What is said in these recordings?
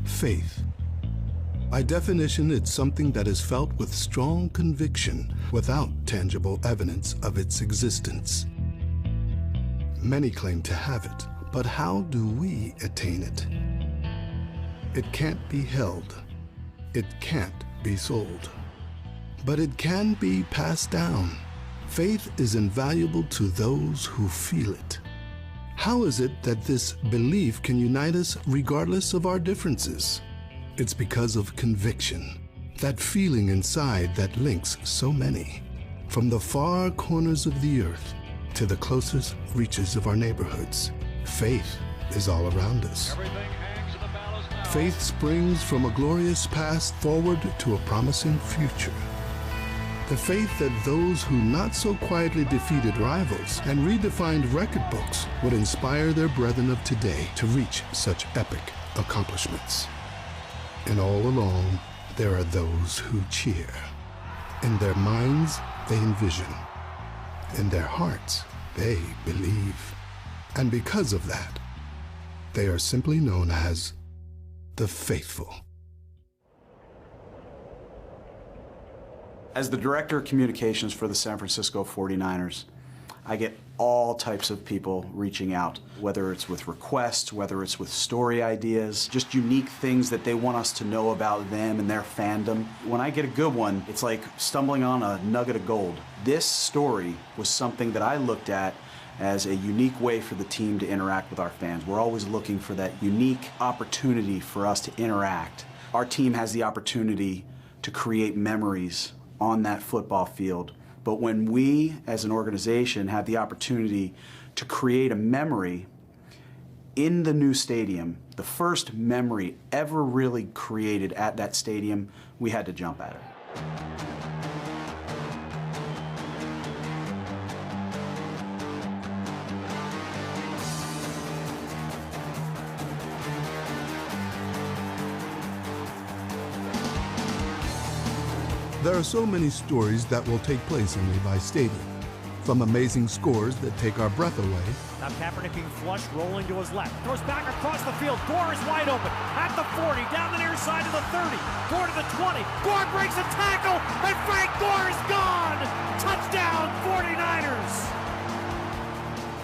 Faith. By definition, it's something that is felt with strong conviction without tangible evidence of its existence. Many claim to have it, but how do we attain it? It can't be held. It can't be sold. But it can be passed down. Faith is invaluable to those who feel it. How is it that this belief can unite us regardless of our differences? It's because of conviction, that feeling inside that links so many, from the far corners of the earth to the closest reaches of our neighborhoods. Faith is all around us. Faith springs from a glorious past forward to a promising future. The faith that those who not so quietly defeated rivals and redefined record books would inspire their brethren of today to reach such epic accomplishments. And all along, there are those who cheer. In their minds, they envision. In their hearts, they believe. And because of that, they are simply known as the faithful. As the Director of Communications for the San Francisco 49ers, I get all types of people reaching out, whether it's with requests, whether it's with story ideas, just unique things that they want us to know about them and their fandom. When I get a good one, it's like stumbling on a nugget of gold. This story was something that I looked at as a unique way for the team to interact with our fans. We're always looking for that unique opportunity for us to interact. Our team has the opportunity to create memories on that football field. But when we, as an organization, have the opportunity to create a memory in the new stadium, the first memory ever really created at that stadium, we had to jump at it. There are so many stories that will take place in Levi Stadium, from amazing scores that take our breath away. Now Kaepernick being flushed, rolling to his left. Throws back across the field. Gore is wide open. At the 40, down the near side to the 30. Gore to the 20. Gore breaks a tackle, and Frank Gore is gone! Touchdown, 49ers!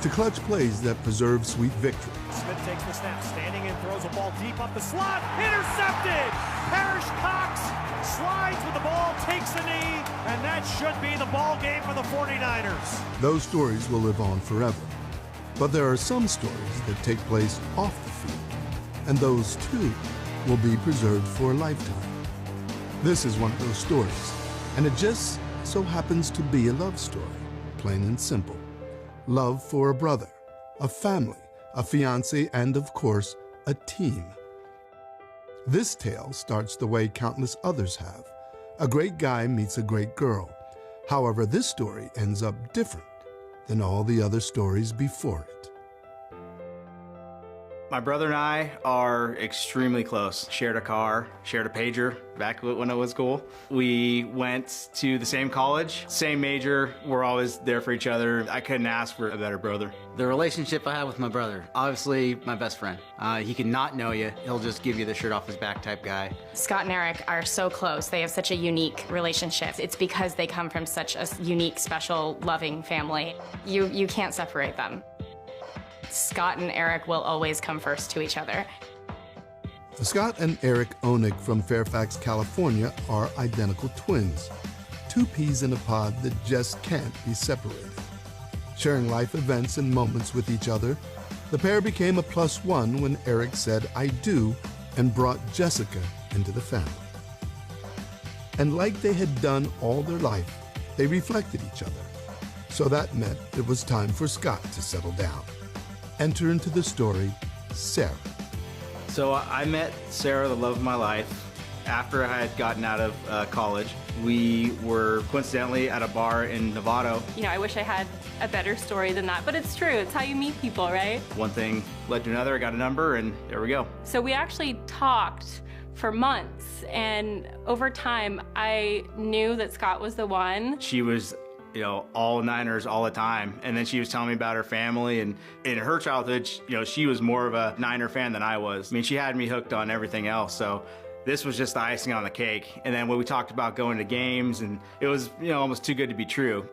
To clutch plays that preserve sweet victory. Smith takes the snap, standing and throws a ball deep up the slot. Intercepted! Parrish Cox slides with the ball, takes a knee, and that should be the ball game for the 49ers. Those stories will live on forever. But there are some stories that take place off the field, and those too will be preserved for a lifetime. This is one of those stories, and it just so happens to be a love story, plain and simple. Love for a brother, a family, a fiancé, and of course, a team. This tale starts the way countless others have. A great guy meets a great girl. However, this story ends up different than all the other stories before it. My brother and I are extremely close. Shared a car, shared a pager back when it was cool. We went to the same college, same major. We're always there for each other. I couldn't ask for a better brother. The relationship I have with my brother, obviously my best friend. He can not know you. He'll just give you the shirt off his back type guy. Scott and Eric are so close. They have such a unique relationship. It's because they come from such a unique, special, loving family. You can't separate them. Scott and Eric will always come first to each other. Scott and Eric Onig from Fairfax, California are identical twins. Two peas in a pod that just can't be separated. Sharing life events and moments with each other, the pair became a +1 when Eric said "I do" and brought Jessica into the family. And like they had done all their life, they reflected each other. So that meant it was time for Scott to settle down. Enter into the story, Sarah. So I met Sarah, the love of my life, after I had gotten out of college. We were coincidentally at a bar in Novato. You know, I wish I had a better story than that, but it's true. It's how you meet people, right? One thing led to another. I got a number, and there we go. So we actually talked for months, and over time, I knew that Scott was the one. She was you know, all Niners all the time. And then she was telling me about her family, and in her childhood, you know, she was more of a Niner fan than I was. I mean, she had me hooked on everything else, so this was just the icing on the cake. And then when we talked about going to games, and it was, you know, almost too good to be true.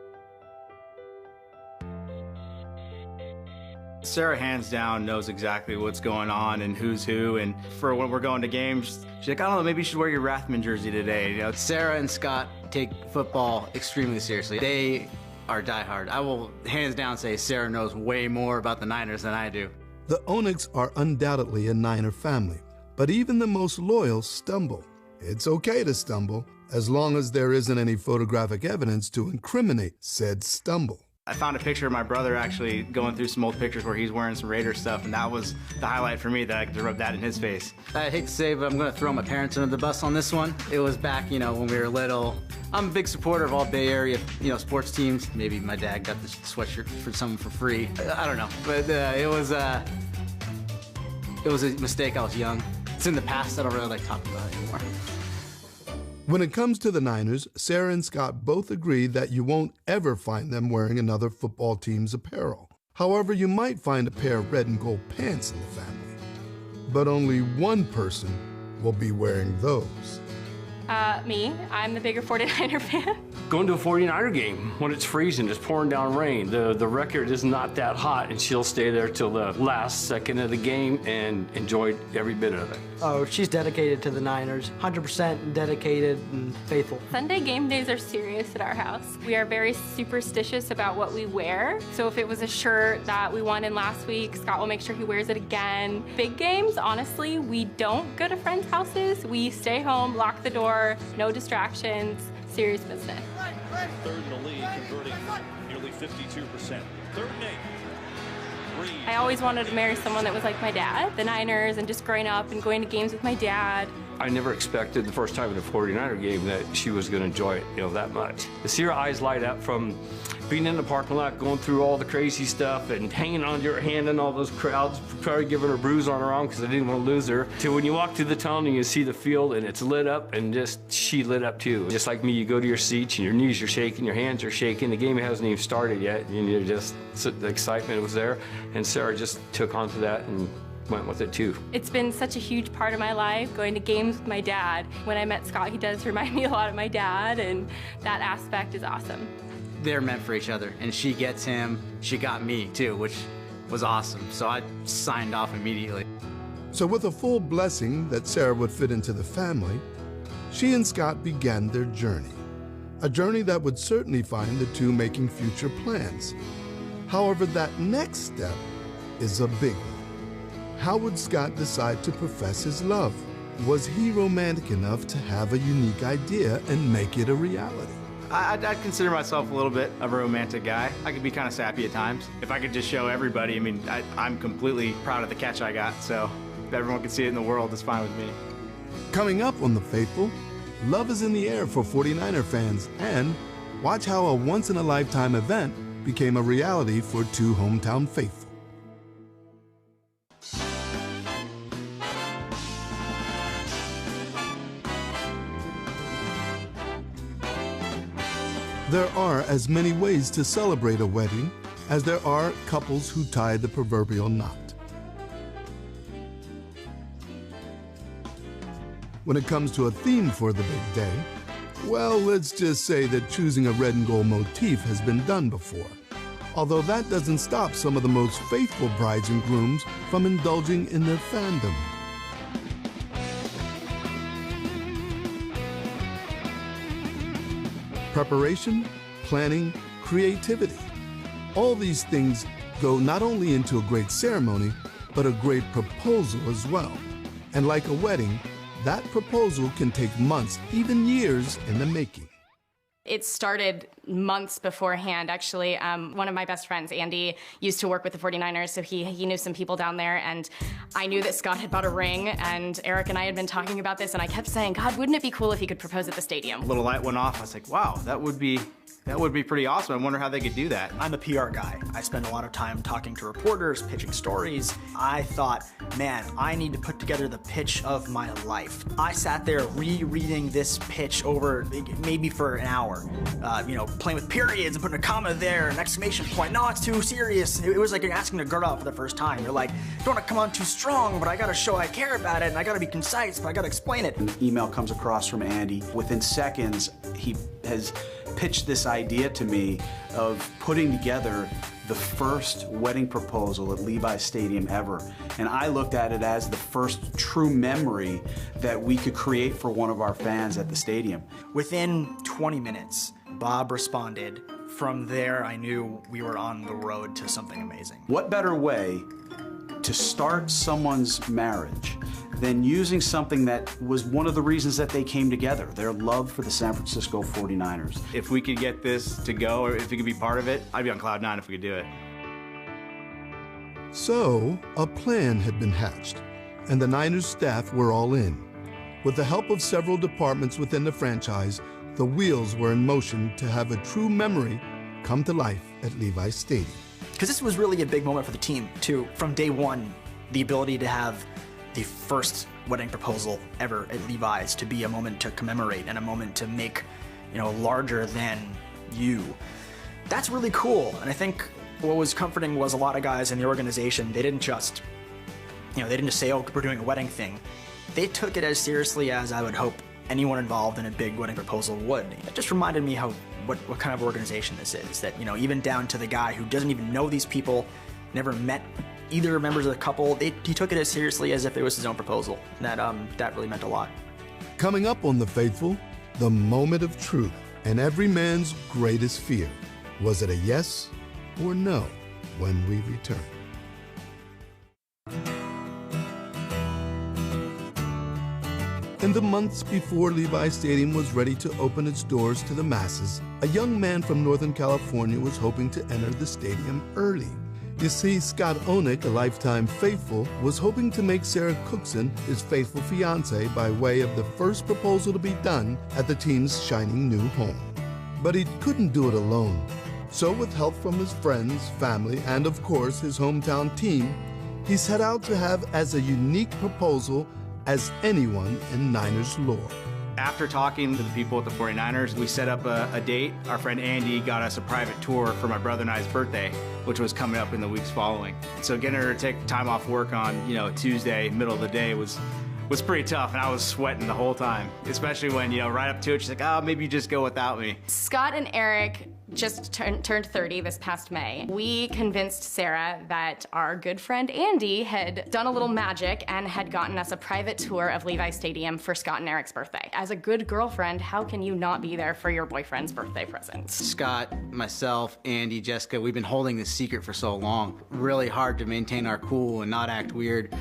Sarah, hands down, knows exactly what's going on and who's who. And for when we're going to games, she's like, I don't know, maybe you should wear your Rathman jersey today. You know, Sarah and Scott take football extremely seriously. They are diehard. I will hands down say Sarah knows way more about the Niners than I do. The Onyx are undoubtedly a Niner family, but even the most loyal stumble. It's okay to stumble, as long as there isn't any photographic evidence to incriminate said stumble. I found a picture of my brother actually going through some old pictures where he's wearing some Raider stuff, and that was the highlight for me, that I could rub that in his face. I hate to say, but I'm going to throw my parents under the bus on this one. It was back, you know, when we were little. I'm a big supporter of all Bay Area, you know, sports teams. Maybe my dad got the sweatshirt for someone for free. I don't know, but it was a mistake. I was young. It's in the past. I don't really like talking about it anymore. When it comes to the Niners, Sarah and Scott both agree that you won't ever find them wearing another football team's apparel. However, you might find a pair of red and gold pants in the family. But only one person will be wearing those. Me. I'm the bigger 49er fan. Going to a 49er game when it's freezing, it's pouring down rain, the record is not that hot, and she'll stay there till the last second of the game and enjoy every bit of it. Oh, she's dedicated to the Niners, 100% dedicated and faithful. Sunday game days are serious at our house. We are very superstitious about what we wear. So if it was a shirt that we won in last week, Scott will make sure he wears it again. Big games, honestly, we don't go to friends' houses. We stay home, lock the door, no distractions, serious business. Third in the league, converting nearly 52%. Third and 8. I always wanted to marry someone that was like my dad, the Niners, and just growing up and going to games with my dad. I never expected the first time in a 49er game that she was going to enjoy it, you know, that much. To see her eyes light up from being in the parking lot, going through all the crazy stuff and hanging on to your hand in all those crowds, probably giving her a bruise on her arm because I didn't want to lose her, to when you walk through the tunnel and you see the field and it's lit up, and just she lit up too. Just like me, you go to your seats and your knees are shaking, your hands are shaking, the game hasn't even started yet, and you're just, the excitement was there, and Sarah just took onto that and went with it too. It's been such a huge part of my life, going to games with my dad. When I met Scott, he does remind me a lot of my dad, and that aspect is awesome. They're meant for each other, and she gets him, she got me too, which was awesome. So I signed off immediately. So with a full blessing that Sarah would fit into the family, she and Scott began their journey. A journey that would certainly find the two making future plans. However, that next step is a big one. How would Scott decide to profess his love? Was he romantic enough to have a unique idea and make it a reality? I'd consider myself a little bit of a romantic guy. I could be kind of sappy at times. If I could just show everybody, I mean, I'm completely proud of the catch I got, so if everyone can see it in the world, it's fine with me. Coming up on The Faithful, love is in the air for 49er fans, and watch how a once-in-a-lifetime event became a reality for two hometown faithful. There are as many ways to celebrate a wedding as there are couples who tie the proverbial knot. When it comes to a theme for the big day, well, let's just say that choosing a red and gold motif has been done before. Although that doesn't stop some of the most faithful brides and grooms from indulging in their fandom. Preparation, planning, creativity. All these things go not only into a great ceremony, but a great proposal as well. And like a wedding, that proposal can take months, even years in the making. It started months beforehand, actually. One of my best friends, Andy, used to work with the 49ers, so he knew some people down there, and I knew that Scott had bought a ring, and Eric and I had been talking about this, and I kept saying, God, wouldn't it be cool if he could propose at the stadium? A little light went off. I was like, wow, that would be pretty awesome. I wonder how they could do that. I'm a PR guy. I spend a lot of time talking to reporters, pitching stories. I thought, man, I need to put together the pitch of my life. I sat there rereading this pitch over maybe for an hour, playing with periods and putting a comma there, an exclamation point. No, it's too serious. It was like you're asking a girl out for the first time. You're like, don't want to come on too strong, but I gotta show I care about it, and I gotta be concise, but I gotta explain it. An email comes across from Andy. Within seconds, he has pitched this idea to me of putting together the first wedding proposal at Levi Stadium ever. And I looked at it as the first true memory that we could create for one of our fans at the stadium. Within 20 minutes, Bob responded. From there, I knew we were on the road to something amazing. What better way to start someone's marriage than using something that was one of the reasons that they came together, their love for the San Francisco 49ers. If we could get this to go, or if we could be part of it, I'd be on cloud nine if we could do it. So, a plan had been hatched, and the Niners staff were all in. With the help of several departments within the franchise, the wheels were in motion to have a true memory come to life at Levi Stadium. Because this was really a big moment for the team, too. From day one, the ability to have the first wedding proposal ever at Levi's to be a moment to commemorate and a moment to make, larger than you. That's really cool. And I think what was comforting was a lot of guys in the organization, they didn't just, they didn't just say, oh, we're doing a wedding thing. They took it as seriously as I would hope anyone involved in a big wedding proposal would. It just reminded me what kind of organization this is, that, even down to the guy who doesn't even know these people, never met either members of the couple, he took it as seriously as if it was his own proposal. And that really meant a lot. Coming up on The Faithful, the moment of truth and every man's greatest fear. Was it a yes or no when we return? In the months before Levi Stadium was ready to open its doors to the masses, a young man from Northern California was hoping to enter the stadium early. You see, Scott Oenick, a lifetime faithful, was hoping to make Sarah Cookson his faithful fiancée by way of the first proposal to be done at the team's shining new home. But he couldn't do it alone. So with help from his friends, family, and of course his hometown team, he set out to have as a unique proposal as anyone in Niners lore. After talking to the people at the 49ers, we set up a date. Our friend Andy got us a private tour for my brother and I's birthday, which was coming up in the weeks following. So getting her to take time off work on, Tuesday, middle of the day was pretty tough, and I was sweating the whole time, especially when, right up to it, she's like, oh, maybe you just go without me. Scott and Eric just turned 30 this past May. We convinced Sarah that our good friend Andy had done a little magic and had gotten us a private tour of Levi Stadium for Scott and Eric's birthday. As a good girlfriend, how can you not be there for your boyfriend's birthday presents? Scott, myself, Andy, Jessica, we've been holding this secret for so long. Really hard to maintain our cool and not act weird.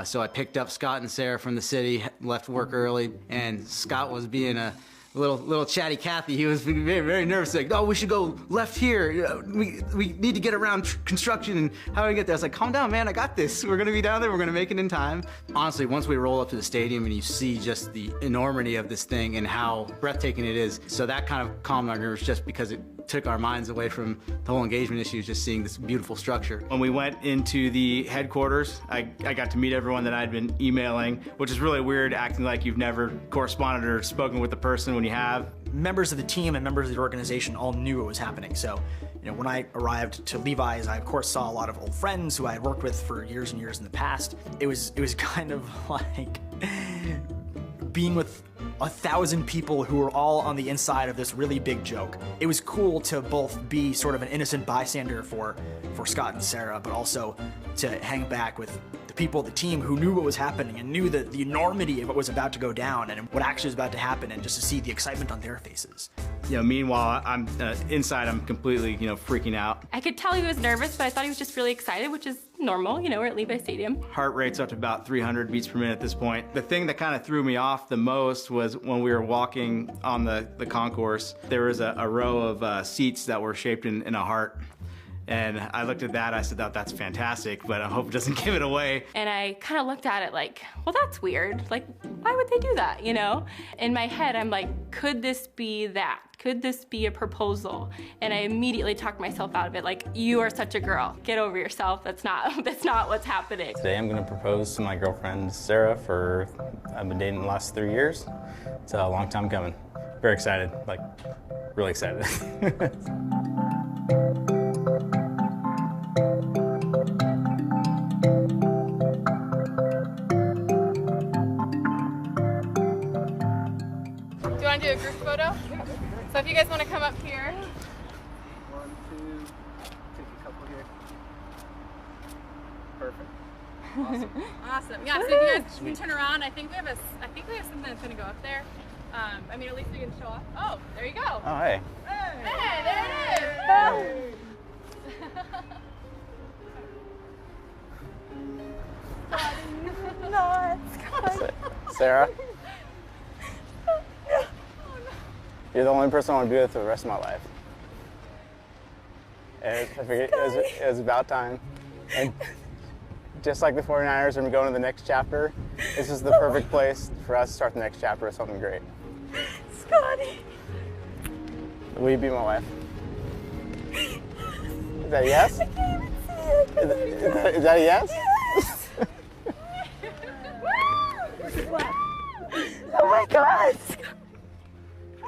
So I picked up Scott and Sarah from the city, left work early, and Scott was being a little chatty Cathy. He was very, very nervous, like, oh, we should go left here. We need to get around construction, and how do we get there? I was like, calm down, man, I got this. We're gonna be down there, we're gonna make it in time. Honestly, once we roll up to the stadium and you see just the enormity of this thing and how breathtaking it is, so that kind of calmed our nerves just because it took our minds away from the whole engagement issues, just seeing this beautiful structure. When we went into the headquarters, I got to meet everyone that I'd been emailing, which is really weird, acting like you've never corresponded or spoken with the person when you have. Members of the team and members of the organization all knew it was happening. So, when I arrived to Levi's, I of course saw a lot of old friends who I had worked with for years and years in the past. It was kind of like being with 1,000 people who were all on the inside of this really big joke. It was cool to both be sort of an innocent bystander for Scott and Sarah, but also to hang back with the people, the team who knew what was happening and knew the enormity of what was about to go down and what actually was about to happen, and just to see the excitement on their faces. Meanwhile, I'm inside, I'm completely, freaking out. I could tell he was nervous, but I thought he was just really excited, which is normal, we're at Levi Stadium. Heart rate's up to about 300 beats per minute at this point. The thing that kind of threw me off the most was when we were walking on the concourse, there was a row of seats that were shaped in a heart. And I looked at that, I said, that's fantastic, but I hope it doesn't give it away. And I kind of looked at it like, well, that's weird. Like, why would they do that, In my head, I'm like, could this be that? Could this be a proposal? And I immediately talked myself out of it, like, you are such a girl. Get over yourself. That's not what's happening. Today I'm gonna propose to my girlfriend, Sarah, I've been dating the last 3 years. It's a long time coming. Very excited, really excited. Do you want to do a group photo? So if you guys want to come up here. 1, 2, take a couple here. Perfect. Awesome. Awesome. Yeah. So if you guys can turn around, I think we have something that's gonna go up there. I mean, at least we can show off. Oh, there you go. Oh, hey. Hey, there it is. No, it's good. Sarah? You're the only person I want to be with for the rest of my life. And I figured it was about time. And just like the 49ers are going to the next chapter, this is the perfect place for us to start the next chapter of something great. Scotty. Will you be my wife? Is that a yes? I can't even see it. Is that a yes? Yes. Oh my God.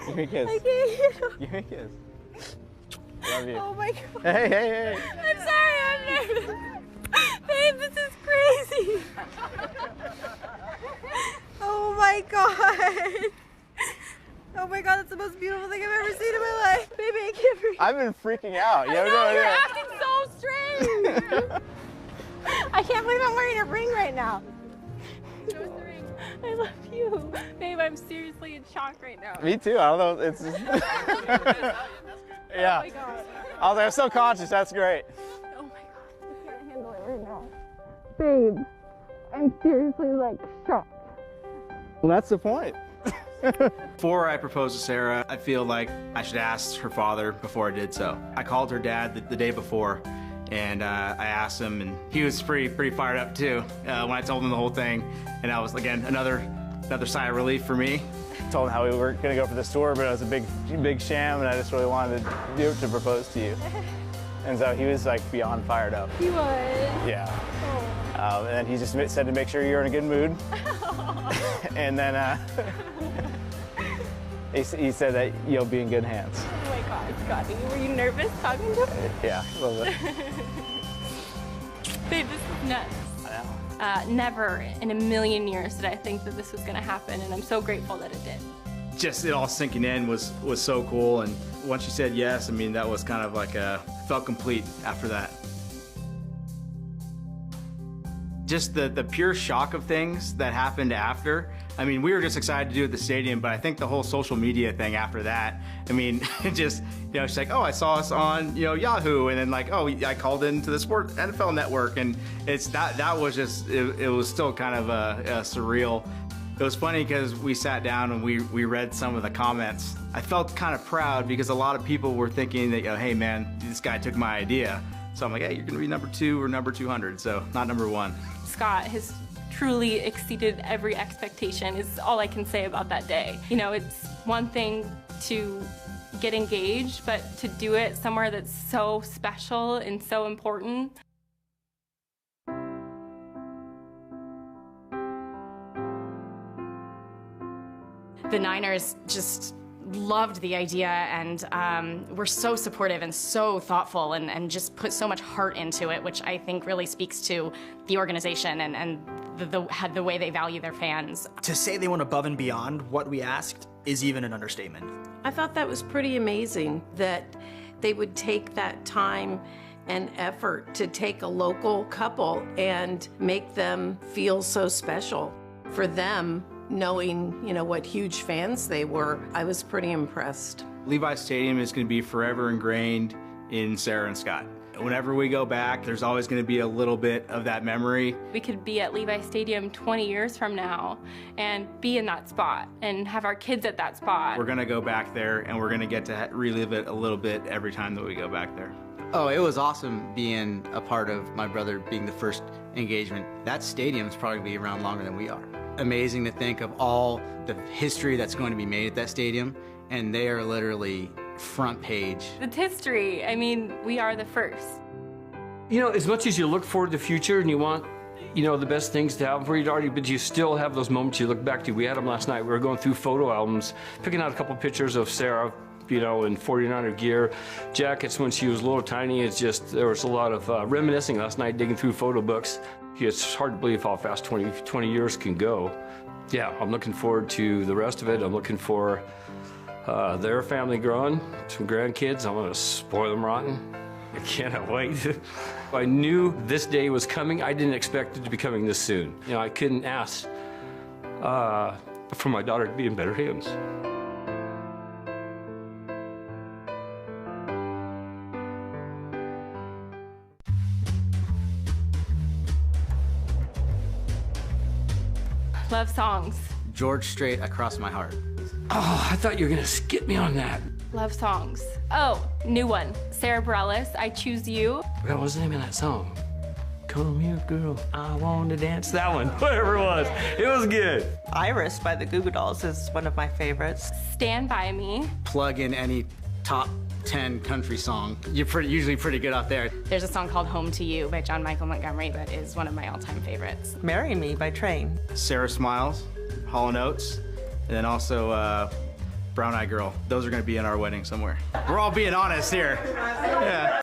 Give me a kiss. I can't. Give me a kiss. Love you. Oh my God. Hey, hey, hey. I'm sorry, I'm nervous. Babe, this is crazy. Oh my God. Oh my God, that's the most beautiful thing I've ever seen in my life. Baby, I can't breathe. I've been freaking out. I know, you're acting so strange. I can't believe I'm wearing a ring right now. Show us the ring. I love you. Babe, I'm seriously in shock right now. Me too. I don't know. It's just... Yeah. Oh my God. I was like, I'm so conscious. That's great. Oh my God. I can't handle it right now. Babe, I'm seriously like shocked. Well, that's the point. Before I proposed to Sarah, I feel like I should ask her father before I did so. I called her dad the day before, and I asked him, and he was pretty fired up too when I told him the whole thing. And that was, again, another sigh of relief for me. Told him how we were going to go for this tour, but it was a big sham, and I just really wanted to do it to propose to you. And so he was like beyond fired up. He was. Yeah. And then he just said to make sure you're in a good mood. And then he said that you'll be in good hands. Oh my God, Scotty, were you nervous talking to him? Yeah, a little bit. Babe, this is nuts. I know. Never in a million years did I think that this was going to happen, and I'm so grateful that it did. Just it all sinking in was so cool, and once you said yes, I mean, that was kind of like felt complete after that. Just the pure shock of things that happened after. I mean, we were just excited to do it at the stadium, but I think the whole social media thing after that, I mean, just, she's like, oh, I saw us on, Yahoo, and then like, oh, I called into the NFL Network, and it's that was just, it was still kind of surreal. It was funny because we sat down and we read some of the comments. I felt kind of proud because a lot of people were thinking that, hey man, this guy took my idea. So I'm like, hey, you're gonna be number 2 or number 200, so not number 1. Scott has truly exceeded every expectation is all I can say about that day. It's one thing to get engaged, but to do it somewhere that's so special and so important. The Niners just loved the idea and were so supportive and so thoughtful and just put so much heart into it, which I think really speaks to the organization and the way they value their fans. To say they went above and beyond what we asked is even an understatement. I thought that was pretty amazing that they would take that time and effort to take a local couple and make them feel so special. For them, knowing, what huge fans they were, I was pretty impressed. Levi Stadium is going to be forever ingrained in Sarah and Scott. Whenever we go back, there's always going to be a little bit of that memory. We could be at Levi Stadium 20 years from now and be in that spot and have our kids at that spot. We're going to go back there and we're going to get to relive it a little bit every time that we go back there. Oh, it was awesome being a part of my brother being the first engagement. That stadium's probably going to be around longer than we are. Amazing to think of all the history that's going to be made at that stadium, and they are literally front page. It's history. I mean, we are the first. As much as you look forward to the future and you want, the best things to happen for you, but you still have those moments you look back to. We had them last night. We were going through photo albums, picking out a couple pictures of Sarah you know, in 49er gear, jackets when she was a little tiny. It's just, there was a lot of reminiscing last night digging through photo books. It's hard to believe how fast 20 years can go. Yeah, I'm looking forward to the rest of it. I'm looking for their family growing, some grandkids. I'm gonna spoil them rotten. I cannot wait. I knew this day was coming. I didn't expect it to be coming this soon. You know, I couldn't ask for my daughter to be in better hands. Love songs. George Strait, Across My Heart. Oh, I thought you were gonna skip me on that. Love songs. Oh, new one. Sarah Bareilles, I Choose You. What was the name of that song? Come here, girl, I want to dance. That one, whatever it was. It was good. Iris by the Goo Goo Dolls is one of my favorites. Stand By Me. Plug in any top 10 country song. You're usually pretty good out there. There's a song called Home to You by John Michael Montgomery that is one of my all-time favorites. Marry Me by Train. Sarah Smiles, Hall & Oates, and then also Brown Eyed Girl. Those are gonna be in our wedding somewhere. We're all being honest here. Yeah.